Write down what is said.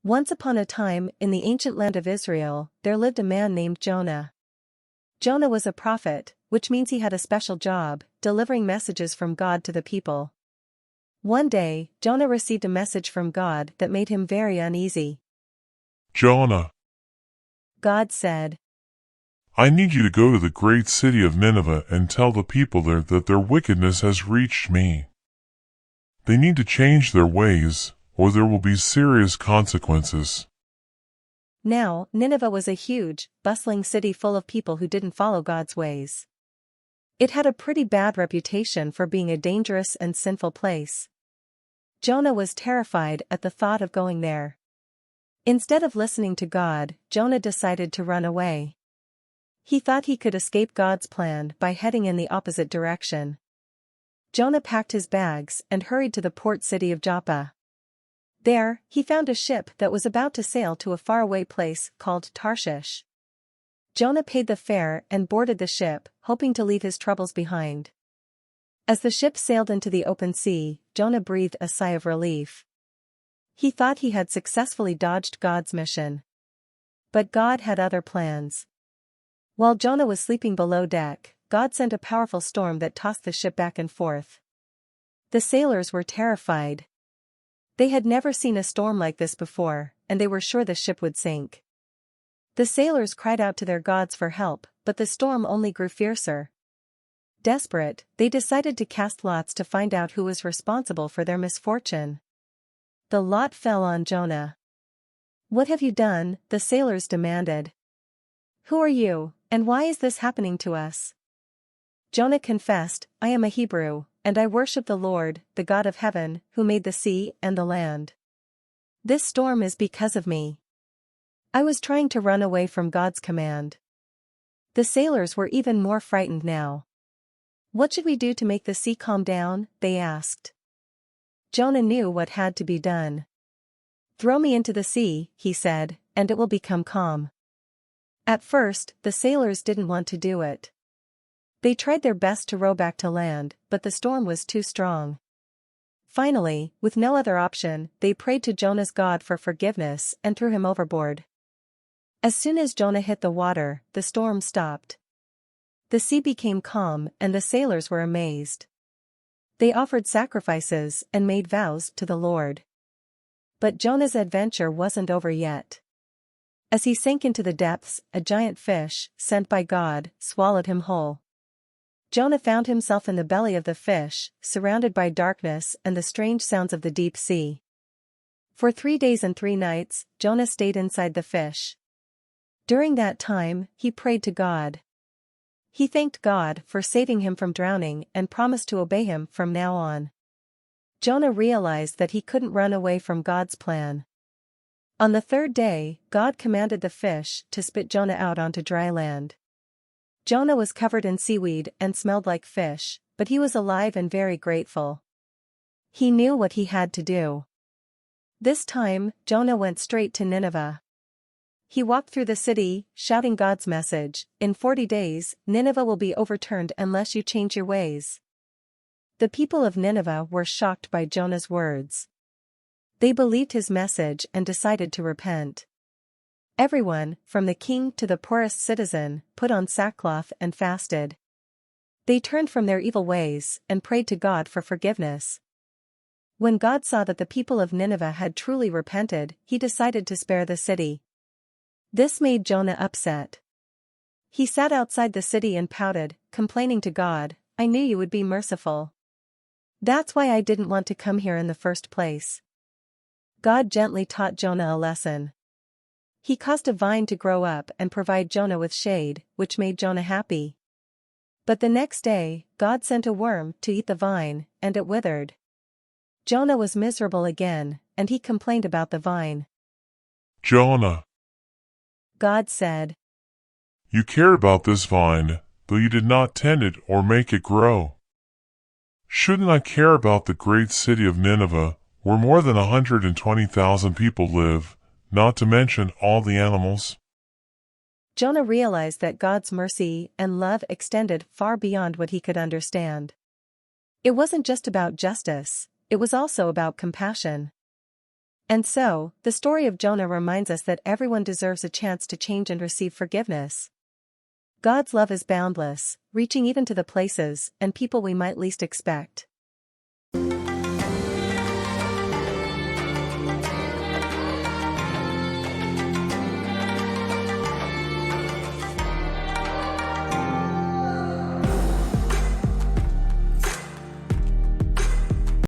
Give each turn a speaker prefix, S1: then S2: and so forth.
S1: Once upon a time, in the ancient land of Israel, there lived a man named Jonah. Jonah was a prophet, which means he had a special job, delivering messages from God to the people. One day, Jonah received a message from God that made him very uneasy.
S2: Jonah,
S1: God said,
S2: I need you to go to the great city of Nineveh and tell the people there that their wickedness has reached me. They need to change their ways, or there will be serious consequences.
S1: Now, Nineveh was a huge, bustling city full of people who didn't follow God's ways. It had a pretty bad reputation for being a dangerous and sinful place. Jonah was terrified at the thought of going there. Instead of listening to God, Jonah decided to run away. He thought he could escape God's plan by heading in the opposite direction. Jonah packed his bags and hurried to the port city of Joppa. There, he found a ship that was about to sail to a faraway place called Tarshish. Jonah paid the fare and boarded the ship, hoping to leave his troubles behind. As the ship sailed into the open sea, Jonah breathed a sigh of relief. He thought he had successfully dodged God's mission. But God had other plans. While Jonah was sleeping below deck, God sent a powerful storm that tossed the ship back and forth. The sailors were terrified. They had never seen a storm like this before, and they were sure the ship would sink. The sailors cried out to their gods for help, but the storm only grew fiercer. Desperate, they decided to cast lots to find out who was responsible for their misfortune. The lot fell on Jonah. "What have you done?" the sailors demanded. "Who are you, and why is this happening to us?" Jonah confessed, "I am a Hebrew, and I worship the Lord, the God of heaven, who made the sea and the land. This storm is because of me. I was trying to run away from God's command." The sailors were even more frightened now. "What should we do to make the sea calm down?" they asked. Jonah knew what had to be done. "Throw me into the sea," he said, "and it will become calm." At first, the sailors didn't want to do it. They tried their best to row back to land, but the storm was too strong. Finally, with no other option, they prayed to Jonah's God for forgiveness and threw him overboard. As soon as Jonah hit the water, the storm stopped. The sea became calm, and the sailors were amazed. They offered sacrifices and made vows to the Lord. But Jonah's adventure wasn't over yet. As he sank into the depths, a giant fish, sent by God, swallowed him whole. Jonah found himself in the belly of the fish, surrounded by darkness and the strange sounds of the deep sea. For 3 days and 3 nights, Jonah stayed inside the fish. During that time, he prayed to God. He thanked God for saving him from drowning and promised to obey him from now on. Jonah realized that he couldn't run away from God's plan. On the 3rd day, God commanded the fish to spit Jonah out onto dry land. Jonah was covered in seaweed and smelled like fish, but he was alive and very grateful. He knew what he had to do. This time, Jonah went straight to Nineveh. He walked through the city, shouting God's message, "In 40 days, Nineveh will be overturned unless you change your ways." The people of Nineveh were shocked by Jonah's words. They believed his message and decided to repent. Everyone, from the king to the poorest citizen, put on sackcloth and fasted. They turned from their evil ways and prayed to God for forgiveness. When God saw that the people of Nineveh had truly repented, he decided to spare the city. This made Jonah upset. He sat outside the city and pouted, complaining to God, "I knew you would be merciful. That's why I didn't want to come here in the first place." God gently taught Jonah a lesson. He caused a vine to grow up and provide Jonah with shade, which made Jonah happy. But the next day, God sent a worm to eat the vine, and it withered. Jonah was miserable again, and he complained about the vine.
S2: Jonah,
S1: God said,
S2: you care about this vine, though you did not tend it or make it grow. Shouldn't I care about the great city of Nineveh, where more than 120,000 people live, not to mention all the animals?
S1: Jonah realized that God's mercy and love extended far beyond what he could understand. It wasn't just about justice, it was also about compassion. And so, the story of Jonah reminds us that everyone deserves a chance to change and receive forgiveness. God's love is boundless, reaching even to the places and people we might least expect.